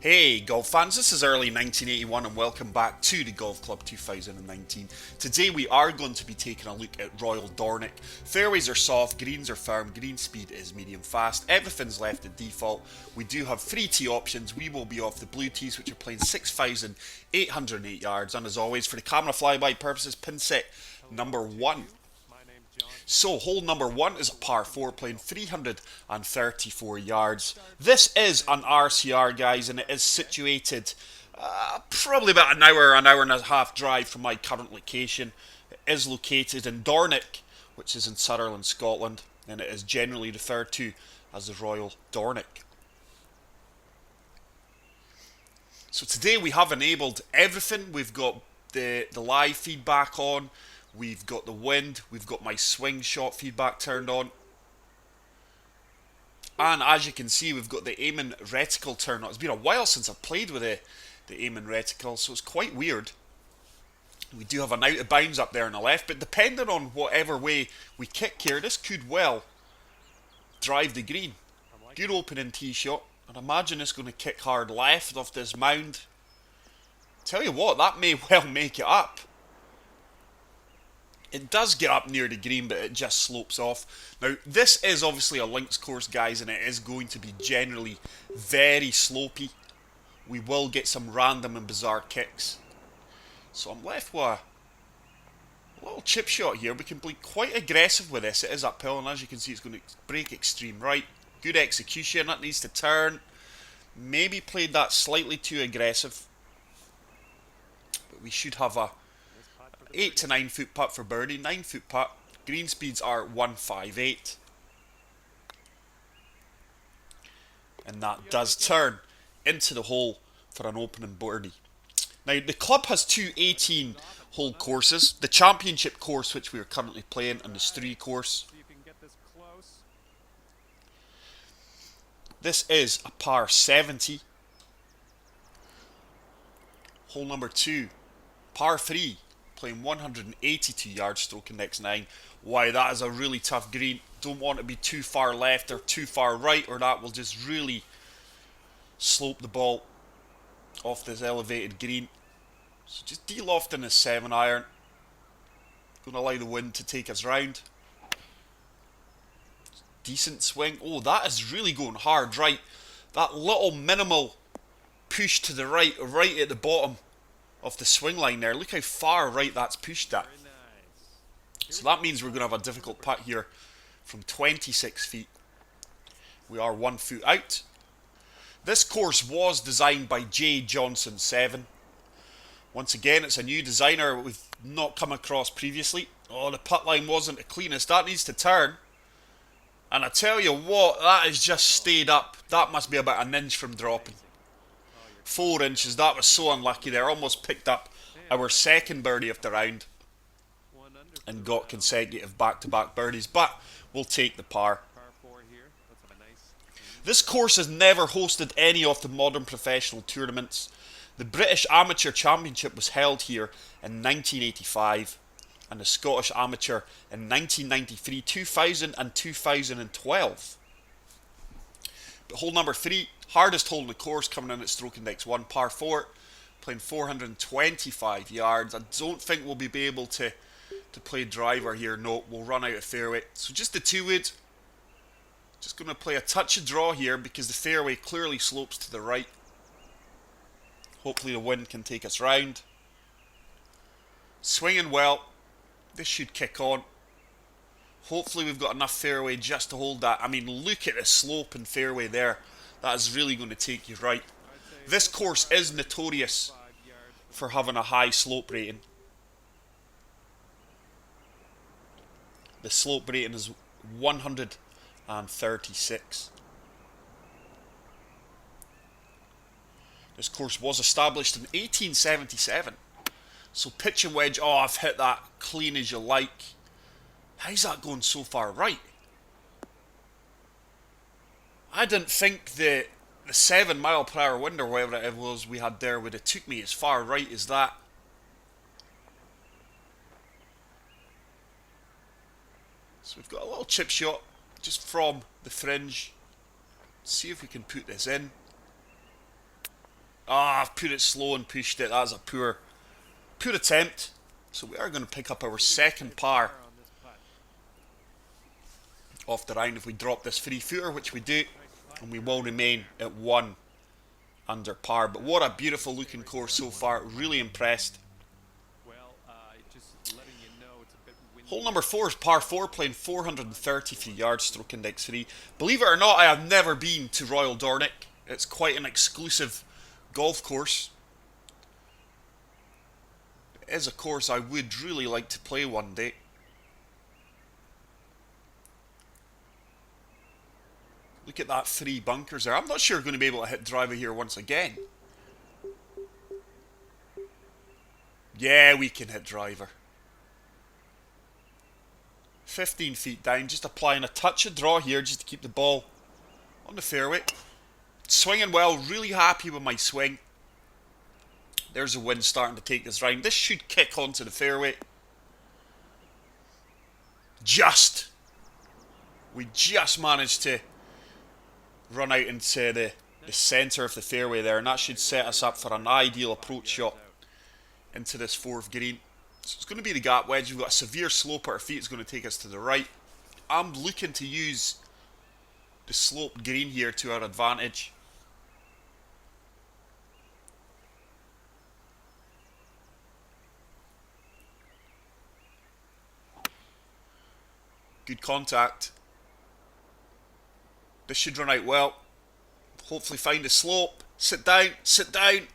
Hey golf fans, this is early 1981 and welcome back to the Golf Club 2019. Today we are going to be taking a look at Royal Dornoch. Fairways are soft, greens are firm, green speed is medium fast, everything's left at default. We do have 3 tee options. We will be off the blue tees which are playing 6,808 yards, and as always for the camera flyby purposes, pin set number 1. So, hole number 1 is a par 4 playing 334 yards. This is an RCR, guys, and it is situated probably about an hour and a half drive from my current location. It is located in Dornoch, which is in Sutherland, Scotland, and it is generally referred to as the Royal Dornoch. So today we have enabled everything. We've got the live feedback on. We've got the wind, we've got my swing shot feedback turned on. And as you can see, we've got the aiming reticle turned on. It's been a while since I've played with the aiming reticle, so it's quite weird. We do have an out of bounds up there on the left, but depending on whatever way we kick here, this could well drive the green. Good opening tee shot. And imagine it's going to kick hard left off this mound. Tell you what, that may well make it up. It does get up near the green, but it just slopes off. Now, this is obviously a links course, guys, and it is going to be generally very slopey. We will get some random and bizarre kicks. So I'm left with a little chip shot here. We can be quite aggressive with this. It is uphill, and as you can see, it's going to break extreme right. Good execution. That needs to turn. Maybe played that slightly too aggressive. But we should have a 8 to 9 foot putt for birdie, 9 foot putt. Green speeds are 158. And that does turn into the hole for an opening birdie. Now, the club has two 18-hole courses. The championship course, which we are currently playing, and the Stree course. This is a par 70. Hole number 2, par 3. Playing 182 yards, stroke index 9. Why, that is a really tough green. Don't want to be too far left or too far right, or that will just really slope the ball off this elevated green. So just de-lofting his 7-iron. Going to allow the wind to take us round. Decent swing. Oh, that is really going hard right. That little minimal push to the right at the bottom of the swing line there. Look how far right that's pushed at. So that means we're going to have a difficult putt here from 26 feet. We are 1 foot out. This course was designed by J. Johnson 7. Once again, it's a new designer we've not come across previously. Oh, the putt line wasn't the cleanest. That needs to turn. And I tell you what, that has just stayed up. That must be about an inch from dropping. 4 inches, that was so unlucky there. Almost picked up our second birdie of the round and got consecutive back-to-back birdies, but we'll take the par. This course has never hosted any of the modern professional tournaments. The British Amateur Championship was held here in 1985 and the Scottish Amateur in 1993, 2000 and 2012. But hole number 3, hardest hole in the course, coming in at stroke index 1, par 4, playing 425 yards. I don't think we'll be able to play driver here. No, we'll run out of fairway. So just the 2-wood. Just going to play a touch of draw here because the fairway clearly slopes to the right. Hopefully the wind can take us round. Swinging well. This should kick on. Hopefully we've got enough fairway just to hold that. I mean, look at the slope and fairway there. That is really going to take you right. This course is notorious for having a high slope rating. The slope rating is 136. This course was established in 1877. So pitch and wedge, oh, I've hit that clean as you like. How's that going so far right? I didn't think the 7 mile per hour wind or whatever it was we had there would have took me as far right as that. So we've got a little chip shot just from the fringe. See if we can put this in. Ah, I've put it slow and pushed it. That's a poor attempt. So we are going to pick up our second par off the round if we drop this 3-footer, which we do, and we will remain at 1 under par. But what a beautiful looking course so far. Really impressed. Hole number 4 is par 4, playing 433 yards, stroke index 3. Believe it or not, I have never been to Royal Dornoch. It's quite an exclusive golf course. It is a course I would really like to play one day. Look at that 3 bunkers there. I'm not sure we're going to be able to hit driver here once again. Yeah, we can hit driver. 15 feet down, just applying a touch of draw here just to keep the ball on the fairway. Swinging well, really happy with my swing. There's a wind starting to take this round. This should kick onto the fairway. We just managed to run out into the centre of the fairway there, and that should set us up for an ideal approach shot into this 4th green. So it's going to be the gap wedge. We've got a severe slope at our feet. It's going to take us to the right. I'm looking to use the sloped green here to our advantage. Good contact. This should run out well. Hopefully find a slope. Sit down, sit down.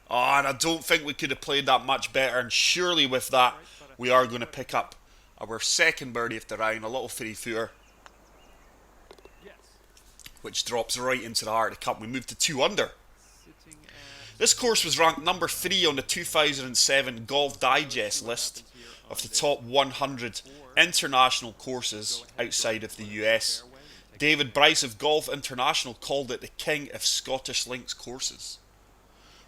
Oh, and I don't think we could have played that much better. And surely with that, we are going to pick up our second birdie of the round. A little 3-footer, which drops right into the heart of the cup. We move to 2 under. This course was ranked number 3 on the 2007 Golf Digest list of the top 100 international courses outside of the US. David Bryce of Golf International called it the king of Scottish links courses.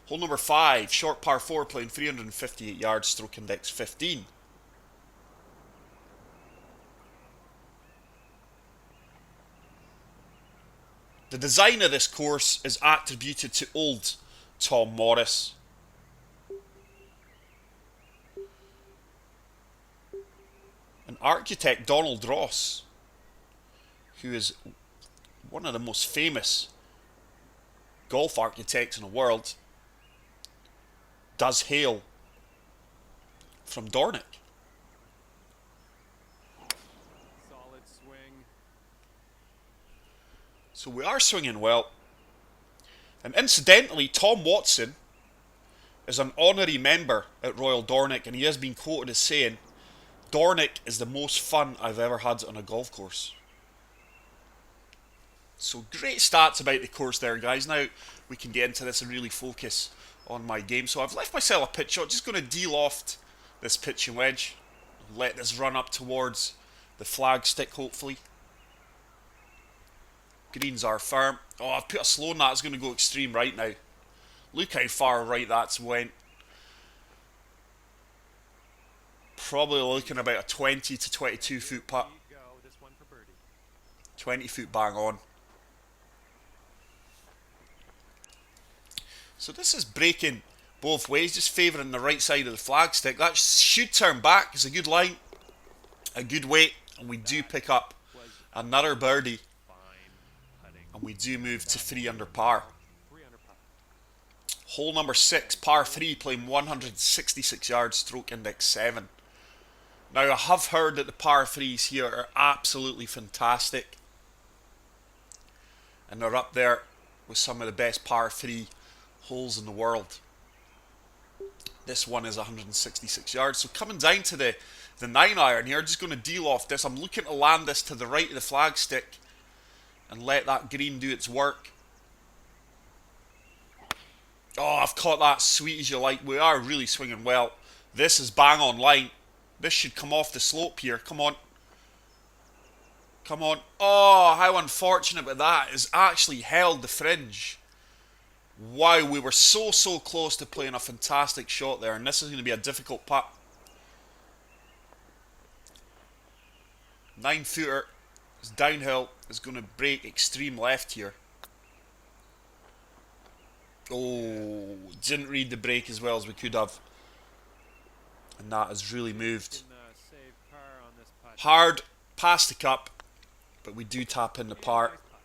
Hole number 5, short par 4, playing 358 yards, stroke index 15. The design of this course is attributed to old Tom Morris. And architect Donald Ross, who is one of the most famous golf architects in the world, does hail from Dornoch. Solid swing. So we are swinging well. And incidentally, Tom Watson is an honorary member at Royal Dornoch, and he has been quoted as saying, "Dornoch is the most fun I've ever had on a golf course." So great stats about the course there, guys. Now we can get into this and really focus on my game. So I've left myself a pitch shot. Just going to de-loft this pitching wedge. Let this run up towards the flag stick, hopefully. Greens are firm. Oh, I've put a slow on that. It's going to go extreme right now. Look how far right that's went. Probably looking about a 20 to 22 foot putt. 20 foot bang on. So this is breaking both ways, just favouring the right side of the flag stick. That should turn back. It's a good line, a good weight, and we do pick up another birdie. And we do move to 3 under par. Hole number 6, par 3, playing 166 yards, stroke index 7. Now I have heard that the par 3s here are absolutely fantastic. And they're up there with some of the best par 3 holes in the world. This one is 166 yards. So coming down to the 9-iron here, just going to de-loft this. I'm looking to land this to the right of the flag stick and let that green do its work. Oh, I've caught that sweet as you like. We are really swinging well. This is bang on line. This should come off the slope here. Come on. Come on. Oh, how unfortunate, but that has actually held the fringe. Wow, we were so close to playing a fantastic shot there, and this is going to be a difficult putt. 9-footer. It's downhill. It's going to break extreme left here. Oh, didn't read the break as well as we could have. And that has really moved. Can save par on this putt. Hard, past the cup, but we do tap in the par. Nice putt.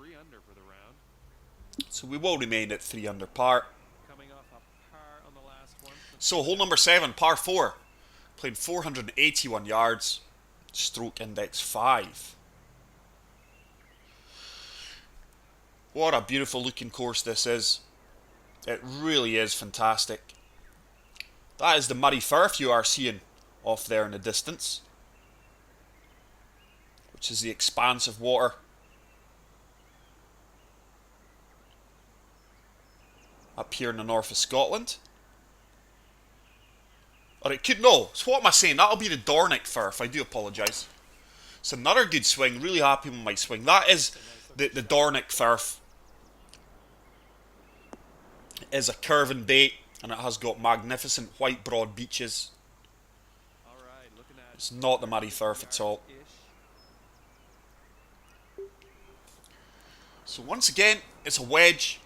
3 under for the round. So we will remain at 3 under par. Coming off a par on the last one. So hole number 7, par 4. Playing 481 yards. Stroke index 5. What a beautiful looking course this is. It really is fantastic. That is the muddy Firth you are seeing off there in the distance, which is the expanse of water. Up here in the north of Scotland. Or it could, no, so what am I saying? That'll be the Dornoch Firth, I do apologise. It's another good swing, really happy with my swing. That is the Dornoch Firth. It is a curving bay, and it has got magnificent white broad beaches. All right, looking at It's not the muddy Firth at all. So once again, it's a wedge.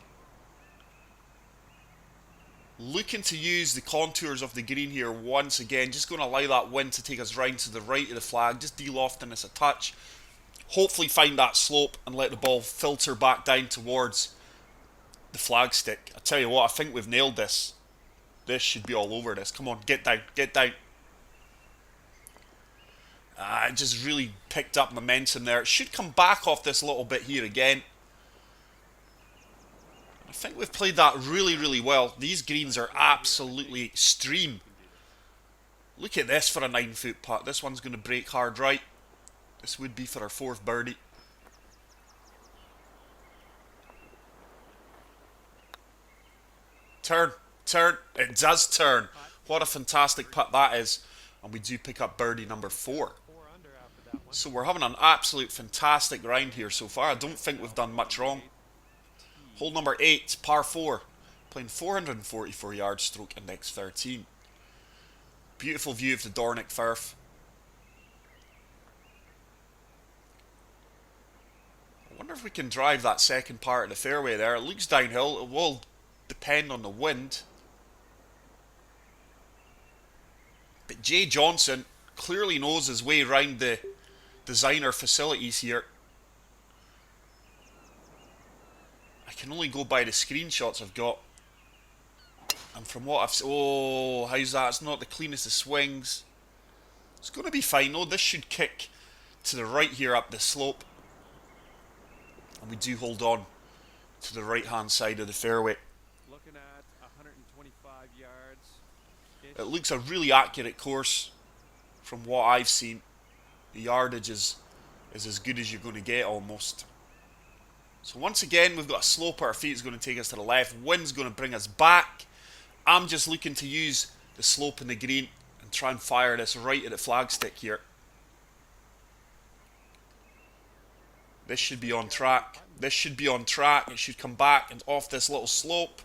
Looking to use the contours of the green here once again. Just going to allow that wind to take us round to the right of the flag. Just de-lofting us a touch. Hopefully find that slope and let the ball filter back down towards the flag stick. I tell you what, I think we've nailed this. This should be all over this. Come on, get down, get down. It just really picked up momentum there. It should come back off this little bit here again. I think we've played that really, really well. These greens are absolutely extreme. Look at this for a 9-foot putt. This one's going to break hard right. This would be for our 4th birdie. Turn, turn. It does turn. What a fantastic putt that is. And we do pick up birdie number 4. 4 under after that one. So we're having an absolute fantastic round here so far. I don't think we've done much wrong. Hole number 8, par 4. Playing 444 yards, stroke index 13. Beautiful view of the Dornoch Firth. I wonder if we can drive that second part of the fairway there. It looks downhill. It will depend on the wind. But Jay Johnson clearly knows his way around the designer facilities here. I can only go by the screenshots I've got. And from what I've seen... Oh, how's that? It's not the cleanest of swings. It's going to be fine though. This should kick to the right here up the slope. And we do hold on to the right hand side of the fairway. Looking at 125 yards. It looks a really accurate course from what I've seen. The yardage is as good as you're going to get almost. So once again, we've got a slope at our feet. It's going to take us to the left. Wind's going to bring us back. I'm just looking to use the slope in the green and try and fire this right at the flagstick here. This should be on track. This should be on track. It should come back and off this little slope.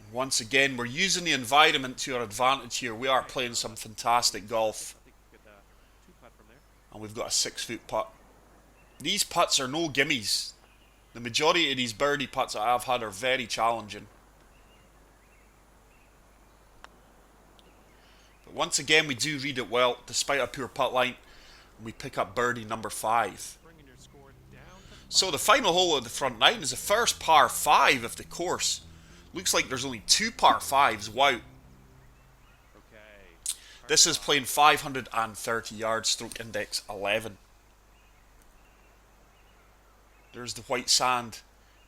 And once again, we're using the environment to our advantage here. We are playing some fantastic golf. I think we could 2-putt from there. And we've got a 6-foot putt. These putts are no gimmies. The majority of these birdie putts that I've had are very challenging. But once again, we do read it well, despite a poor putt line. We pick up birdie number 5. Bringing your score down to So the final hole of the front 9 is the first par 5 of the course. Looks like there's only 2 par 5s. Wow. Okay. This is playing 530 yards, stroke index 11. There's the white sand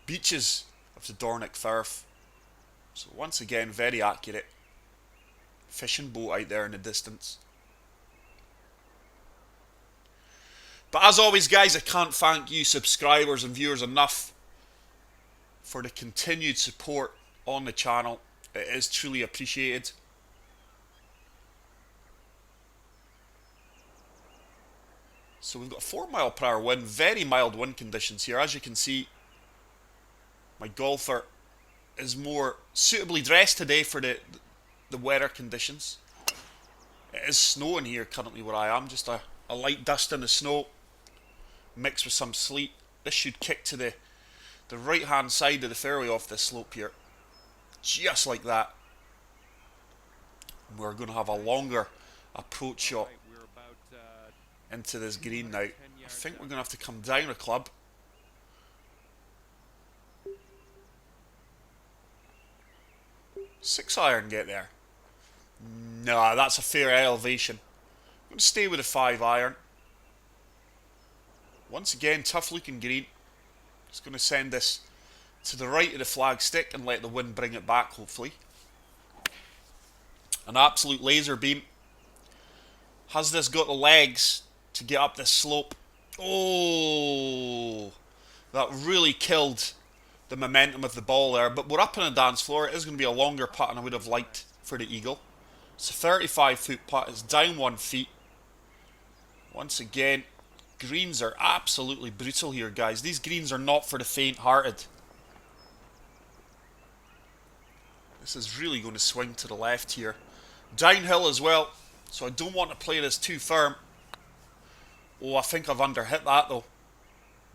beaches of the Dornoch Firth. So once again, very accurate. Fishing boat out there in the distance. But as always, guys, I can't thank you subscribers and viewers enough for the continued support on the channel. It is truly appreciated. So we've got a 4-mile-per-hour wind, very mild wind conditions here. As you can see, my golfer is more suitably dressed today for the weather conditions. It is snowing here currently where I am, just a light dust in the snow, mixed with some sleet. This should kick to the right hand side of the fairway off this slope here. Just like that. We're going to have a longer approach shot Right, we're about into this green now. 10 I yards think we're out. going to have to come down a club. Six iron get there. No, that's a fair elevation. I'm going to stay with a 5 iron. Once again, tough looking green. Just going to send this to the right of the flag stick and let the wind bring it back, hopefully. An absolute laser beam. Has this got the legs to get up this slope? Oh, that really killed the momentum of the ball there. But we're up on a dance floor. It is going to be a longer putt than I would have liked for the eagle. It's a 35-foot putt. It's down 1 feet. Once again, greens are absolutely brutal here, guys. These greens are not for the faint-hearted. This is really going to swing to the left here. Downhill as well, so I don't want to play this too firm. Oh, I think I've underhit that though.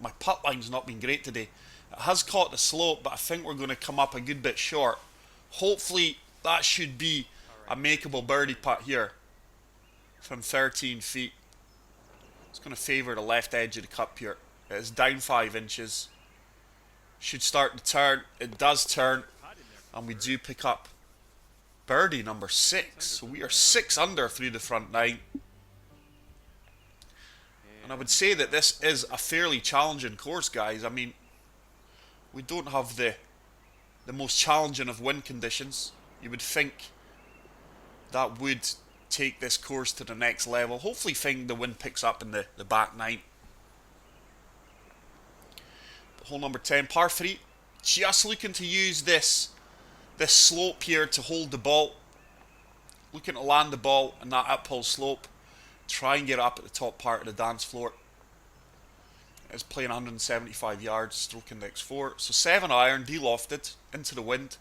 My putt line's not been great today. It has caught the slope, but I think we're going to come up a good bit short. Hopefully that should be a makeable birdie putt here from 13 feet. It's going to favour the left edge of the cup here. It is down 5 inches. Should start to turn. It does turn, and we do pick up birdie number 6. So we are 6 under through the front 9. And I would say that this is a fairly challenging course, guys. I mean, we don't have the most challenging of wind conditions. You would think that would take this course to the next level. Hopefully the wind picks up in the back 9. Hole number 10, par 3. Just looking to use this slope here to hold the ball. Looking to land the ball in that uphill slope. Try and get up at the top part of the dance floor. It's playing 175 yards, stroke index 4. So 7 iron, de-lofted, into the wind.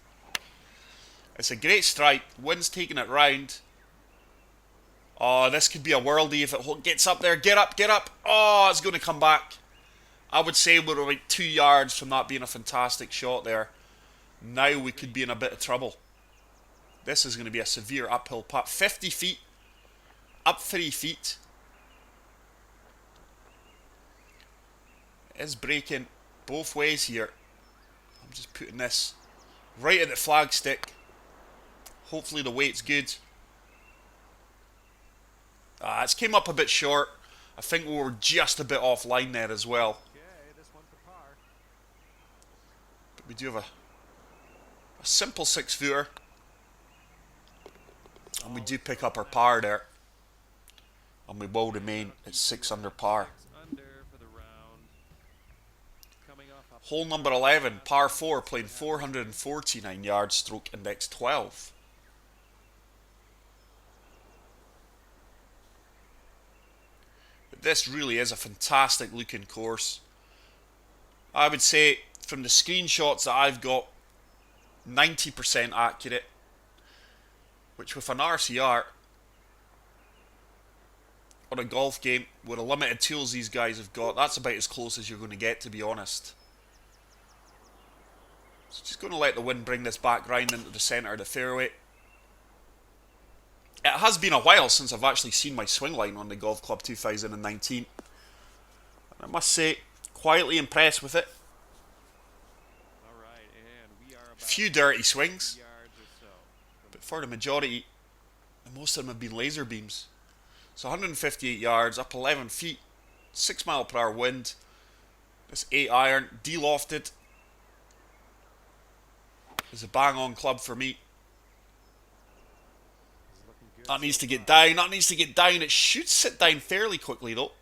It's a great strike. Wind's taking it round. Oh, this could be a worldie if it gets up there. Get up, get up. Oh, it's going to come back. I would say we're about 2 yards from that being a fantastic shot there. Now we could be in a bit of trouble. This is going to be a severe uphill putt. 50 feet. Up 3 feet. It is breaking both ways here. I'm just putting this right at the flag stick. Hopefully the weight's good. It's came up a bit short. I think we were just a bit offline there as well. Okay, this one's for par. But we do have a simple 6-footer. And we do pick up our par there. And we will remain at 6 under par. Under for the round. Coming off up. Hole number 11, par 4, playing 449 yards, stroke index 12. But this really is a fantastic looking course. I would say from the screenshots that I've got, 90% accurate. Which with an RCR on a golf game with the limited tools these guys have got, that's about as close as you're going to get, to be honest. So just going to let the wind bring this back round into the centre of the fairway. It has been a while since I've actually seen my swing line on the Golf Club 2019. And I must say, quietly impressed with it. All right, and we are about Few dirty swings, yards or so. but for the majority, most of them have been laser beams. So 158 yards, up 11 feet, 6 mile per hour wind. This 8 iron, de-lofted. Is a bang on club for me. It's looking good That needs so to get far. down, that needs to get down. It should sit down fairly quickly though.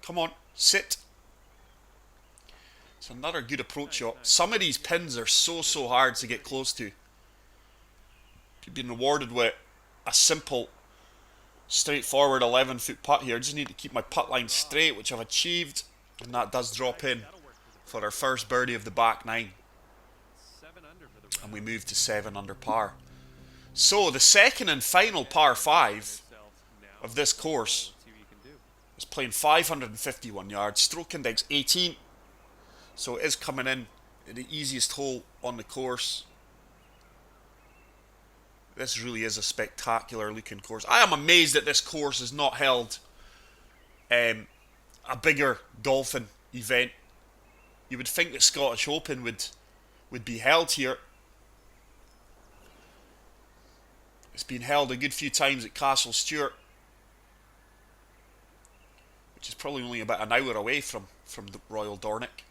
Come on, sit. It's another good approach shot. Some of these pins are so hard to get close to. You've been rewarded with a simple, straightforward 11-foot putt here. I just need to keep my putt line straight, which I've achieved. And that does drop in That'll work for our first birdie of the back 9. 7 under for the round. And we move to 7 under par. So the second and final par 5 Itself now. of this course Let's see what you can do. is playing 551 yards, stroke index 18. So it is coming in at the easiest hole on the course. This really is a spectacular looking course. I am amazed that this course has not held a bigger golfing event. You would think the Scottish Open would be held here. It's been held a good few times at Castle Stewart, which is probably only about an hour away from the Royal Dornoch.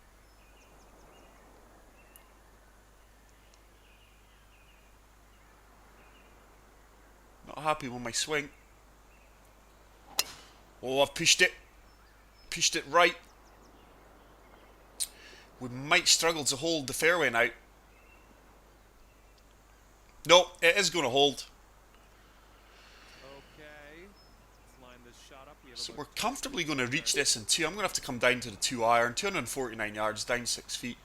Not happy with my swing. Oh, I've pushed it. Pushed it right. We might struggle to hold the fairway now. No, it is going to hold. Okay. Let's line this shot up. So we're comfortably going to reach this in 2. I'm going to have to come down to the 2 iron. 249 yards, down 6 feet.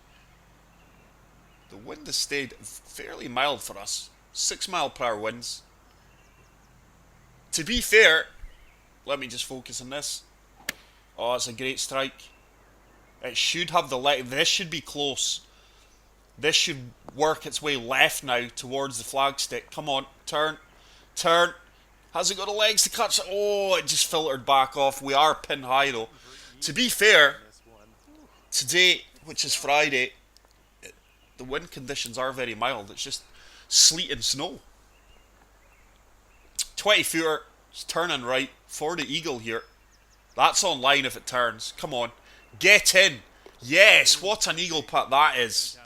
The wind has stayed fairly mild for us. 6 mile per hour winds. To be fair, let me just focus on this. Oh, it's a great strike. It should have the leg. This should be close. This should work its way left now towards the flagstick. Come on, turn, turn. Has it got the legs to catch it? Oh, it just filtered back off. We are pin high though. To be fair, today, which is Friday, the wind conditions are very mild. It's just sleet and snow. 20 footer, it's turning right for the eagle here. That's on line if it turns. Come on, get in. Yes, what an eagle putt that is.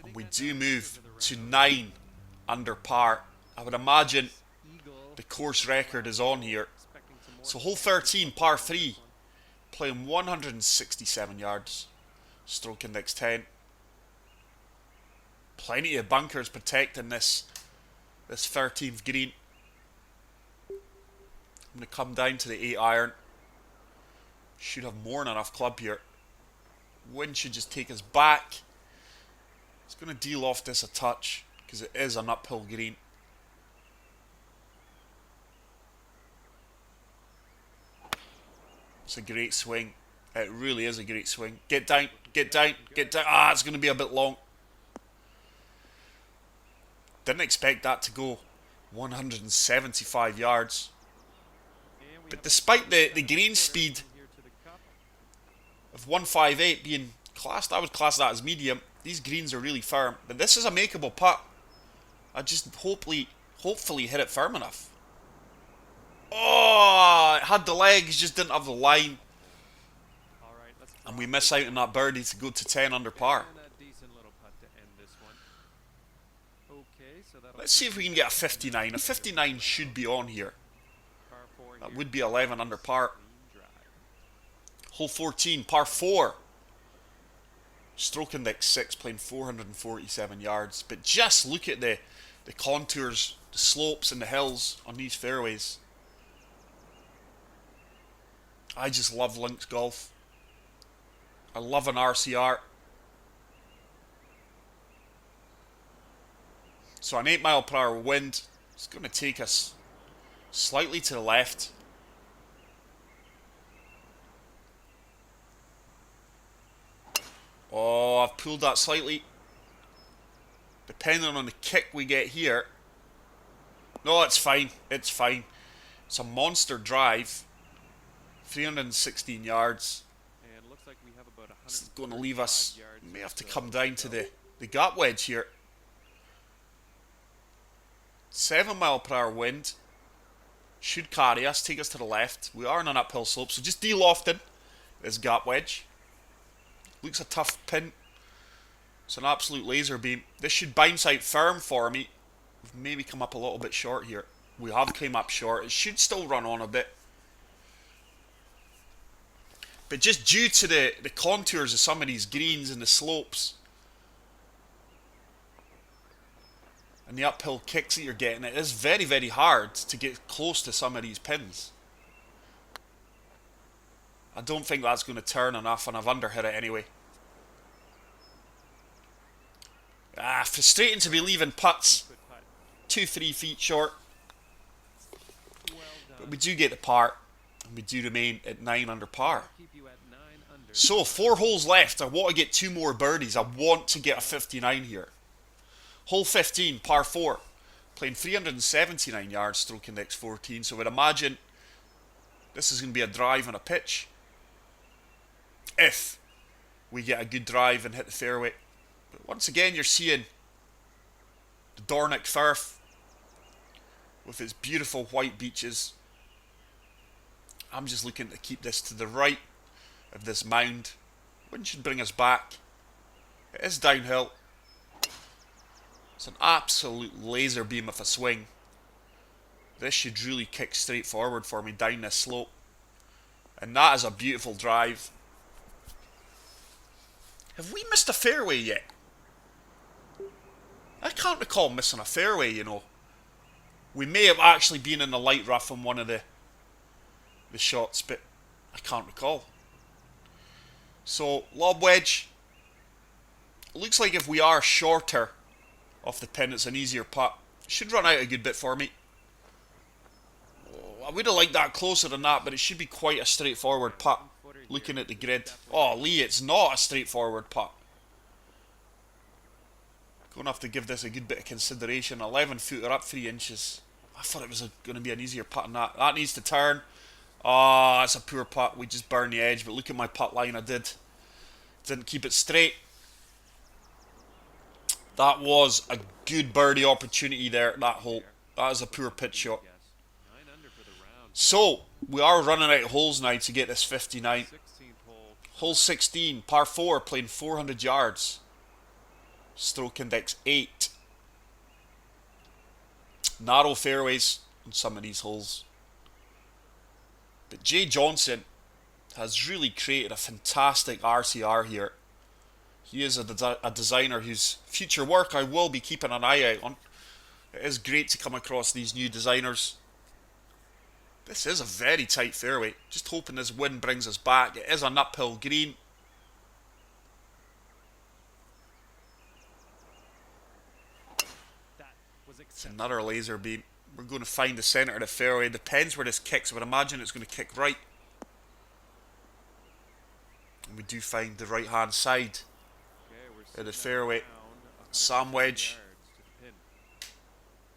And we do move to 9 under par. I would imagine the course record is on here. So hole 13, par 3, playing 167 yards. Stroke index 10. Plenty of bunkers protecting this 13th green. I'm going to come down to the 8 iron. Should have more than enough club here. Wind should just take us back. It's going to de-loft this a touch because it is an uphill green. It's a great swing. It really is a great swing. Get down, get down, get down. Ah, it's going to be a bit long. Didn't expect that to go 175 yards. But despite the green speed of 158 being classed, I would class that as medium. These greens are really firm. But this is a makeable putt. I just hopefully hit it firm enough. Oh, it had the legs, just didn't have the line. And we miss out on that birdie to go to 10 under par. Let's see if we can get a 59. A 59 should be on here. That would be 11 under par. Hole 14, par 4. Stroke index 6, playing 447 yards. But just look at the contours, the slopes and the hills on these fairways. I just love links golf. I love an RCR. So an 8 mile per hour wind. It's going to take us slightly to the left. Oh, I've pulled that slightly. Depending on the kick we get here. No, it's fine. It's fine. It's a monster drive. 316 yards. And looks like we have about It's going to leave us. We may have to come down to the gap wedge here. 7 mile per hour wind. Should carry us, take us to the left. We are on an uphill slope, so just de-lofting this gap wedge. Looks a tough pin. It's an absolute laser beam. This should bounce out firm for me. We've maybe come up a little bit short here. We have came up short. It should still run on a bit. But just due to the contours of some of these greens and the slopes and the uphill kicks that you're getting, it is very, very hard to get close to some of these pins. I don't think that's going to turn enough, and I've underhit it anyway. Frustrating to be leaving putts 2-3 feet short. But we do get the par, and we do remain at 9 under par. So 4 holes left. I want to get 2 more birdies. I want to get a 59 here. Hole 15, par 4. Playing 379 yards, stroke index 14. So I'd imagine this is going to be a drive and a pitch. If we get a good drive and hit the fairway. But once again, you're seeing the Dornoch Firth with its beautiful white beaches. I'm just looking to keep this to the right of this mound. Wind should bring us back. It is downhill. It's an absolute laser beam of a swing. This should really kick straight forward for me down this slope. And that is a beautiful drive. Have we missed a fairway yet? I can't recall missing a fairway, you know. We may have actually been in the light rough on one of the shots, but I can't recall. So, lob wedge. It looks like if we are shorter off the pin, it's an easier putt. Should run out a good bit for me. I would have liked that closer than that, but it should be quite a straightforward putt. Looking at the grid. Oh, Lee, it's not a straightforward putt. Going to have to give this a good bit of consideration. 11 footer up 3 inches. I thought it was going to be an easier putt than that. That needs to turn. Oh, that's a poor putt. We just burned the edge, but look at my putt line I did. Didn't keep it straight. That was a good birdie opportunity there at that hole. That is a poor pitch shot. So, we are running out of holes now to get this 59. Hole 16, par 4, playing 400 yards. Stroke index 8. Narrow fairways on some of these holes. But Jay Johnson has really created a fantastic RCR here. He is a designer whose future work I will be keeping an eye out on. It is great to come across these new designers. This is a very tight fairway. Just hoping this wind brings us back. It is an uphill green. It's another laser beam. We're going to find the centre of the fairway. Depends where this kicks. I would imagine it's going to kick right. And we do find the right hand side of the fairway. Sam wedge.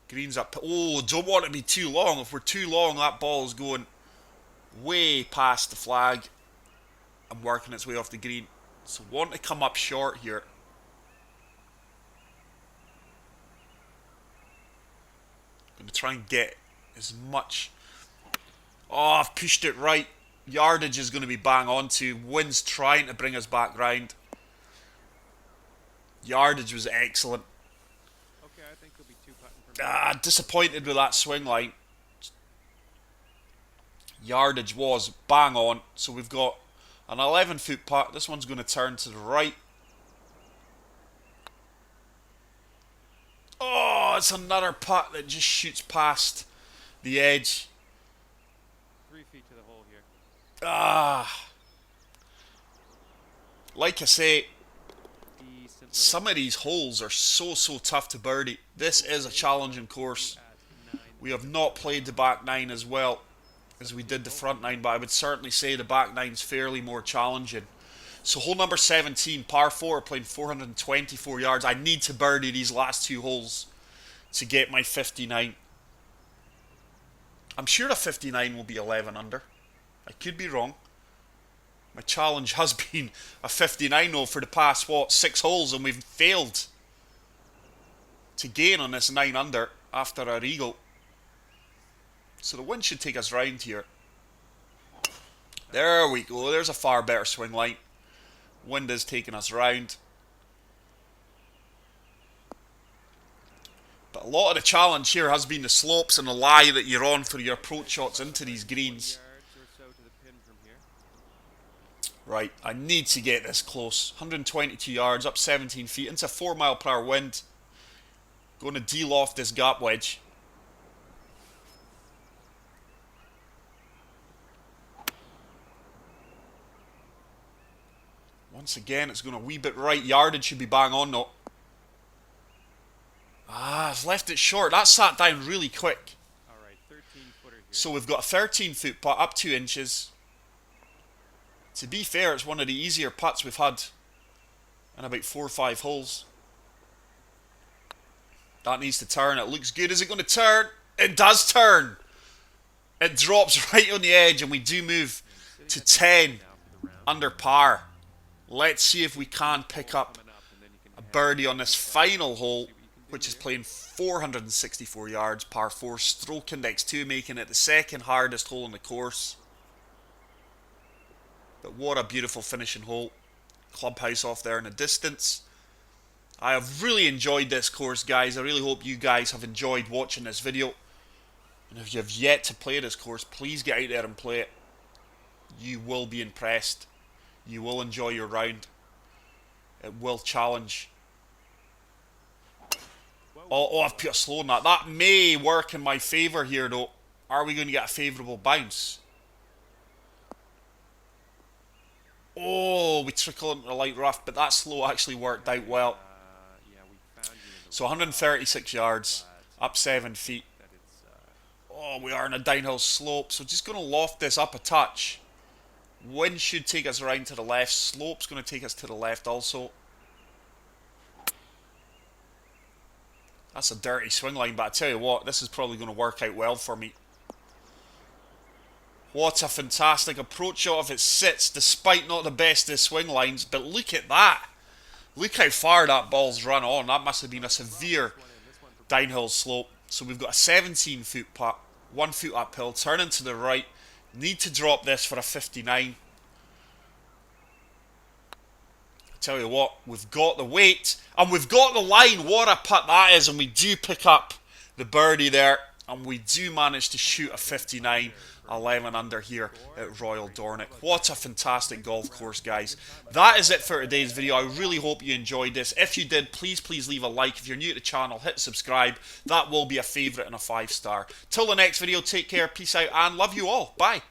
Green's up. Oh, don't want to be too long. If we're too long, that ball is going way past the flag and working its way off the green. So want to come up short here. Going to try and get as much. Oh, I've pushed it right. Yardage is going to be bang on to. Wind's trying to bring us back round. Yardage was excellent. Okay, I think he'll be 2 putting from Disappointed with that swing line. Yardage was bang on. So we've got an 11-foot putt. This one's going to turn to the right. Oh, it's another putt that just shoots past the edge. 3 feet to the hole here. Like I say, some of these holes are so tough to birdie. This is a challenging course. We have not played the back 9 as well as we did the front 9, but I would certainly say the back 9's fairly more challenging. So hole number 17, par 4, playing 424 yards. I need to birdie these last 2 holes to get my 59. I'm sure a 59 will be 11 under. I could be wrong. My challenge has been a 59 though for the past, 6 holes, and we've failed to gain on this 9 under after our eagle. So the wind should take us round here. There we go. There's a far better swing line. Wind is taking us round. But a lot of the challenge here has been the slopes and the lie that you're on for your approach shots into these greens. Right, I need to get this close. 122 yards, up 17 feet, into 4 mile per hour wind. Going to de-loft this gap wedge. Once again, it's going a wee bit right. Yardage should be bang on though. I've left it short. That sat down really quick. Alright, 13 footer here. So we've got a 13-foot putt, up 2 inches. To be fair, it's one of the easier putts we've had in about 4 or 5 holes. That needs to turn. It looks good. Is it going to turn? It does turn. It drops right on the edge, and we do move to 10 under par. Let's see if we can pick up a birdie on this final hole, which is playing 464 yards, par 4, stroke index 2, making it the second hardest hole on the course. But what a beautiful finishing hole. Clubhouse off there in the distance. I have really enjoyed this course, guys. I really hope you guys have enjoyed watching this video. And if you have yet to play this course, please get out there and play it. You will be impressed. You will enjoy your round. It will challenge. Oh, I've put a slow on that. That may work in my favour here, though. Are we going to get a favourable bounce? Oh, we trickle into the light rough, but that slow actually worked out well. So 136 yards, up 7 feet. Oh, we are in a downhill slope, so just going to loft this up a touch. Wind should take us around to the left. Slope's going to take us to the left also. That's a dirty swing line, but I tell you what, this is probably going to work out well for me. What a fantastic approach shot if it sits, despite not the best of swing lines. But look at that. Look how far that ball's run on. That must have been a severe downhill slope. So we've got a 17-foot putt, 1 foot uphill, turning to the right. Need to drop this for a 59. I tell you what, we've got the weight and we've got the line. What a putt that is, and we do pick up the birdie there, and we do manage to shoot a 59, 11 under here at Royal Dornoch. What a fantastic golf course, guys. That is it for today's video. I really hope you enjoyed this. If you did, please leave a like. If you're new to the channel, hit subscribe. That will be a favourite and a 5-star. Till the next video, take care, peace out, and love you all. Bye.